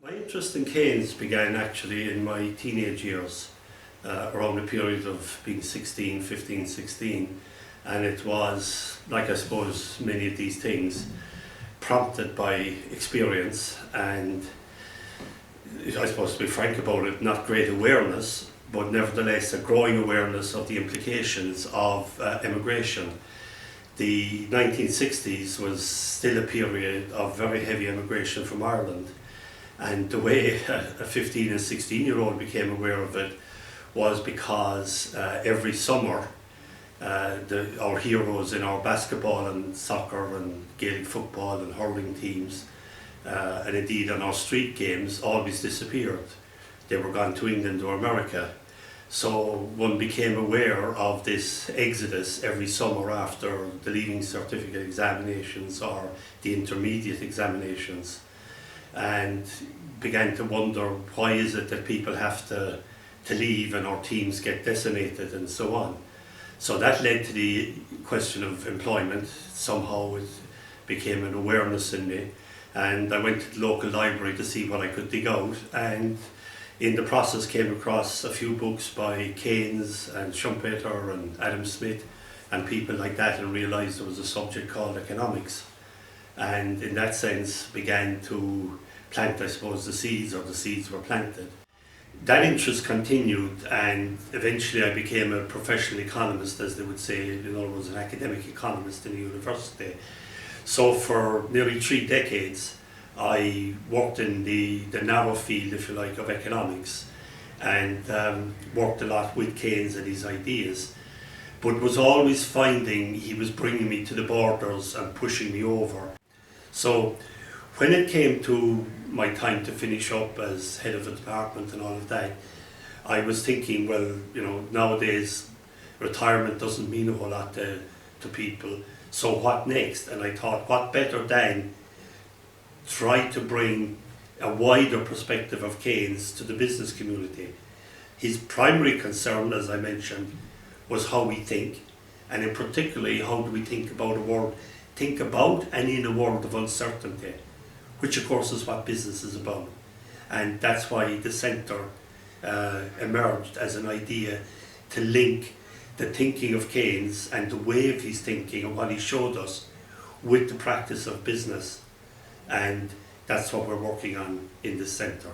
My interest in Keynes began actually in my teenage years, around the period of being 16, 15, 16, and it was, like I suppose many of these things, prompted by experience and, I suppose to be frank about it, not great awareness, but nevertheless a growing awareness of the implications of immigration. The 1960s was still a period of very heavy immigration from Ireland, and the way a 15 and 16-year-old became aware of it was because every summer our heroes in our basketball and soccer and Gaelic football and hurling teams and indeed on our street games always disappeared. They were gone to England or America. So one became aware of this exodus every summer after the leaving certificate examinations or the intermediate examinations, and began to wonder, why is it that people have to leave and our teams get decimated and so on. So that led to the question of employment. Somehow it became an awareness in me, and I went to the local library to see what I could dig out, and in the process came across a few books by Keynes and Schumpeter and Adam Smith and people like that, and realised there was a subject called economics, and in that sense began to plant, I suppose, the seeds, or the seeds were planted. That interest continued, and eventually I became a professional economist, as they would say, in other words, an academic economist in a university. So for nearly 3 decades I worked in the narrow field, if you like, of economics, and worked a lot with Keynes and his ideas, but was always finding he was bringing me to the borders and pushing me over. So when it came to my time to finish up as head of the department and all of that, I was thinking, well, you know, nowadays retirement doesn't mean a whole lot to people, so what next? And I thought, what better than try to bring a wider perspective of Keynes to the business community. His primary concern, as I mentioned, was how we think, and in particularly how do we think about and in a world of uncertainty, which of course is what business is about. And that's why the centre emerged as an idea to link the thinking of Keynes and the way of his thinking and what he showed us with the practice of business. And that's what we're working on in the centre.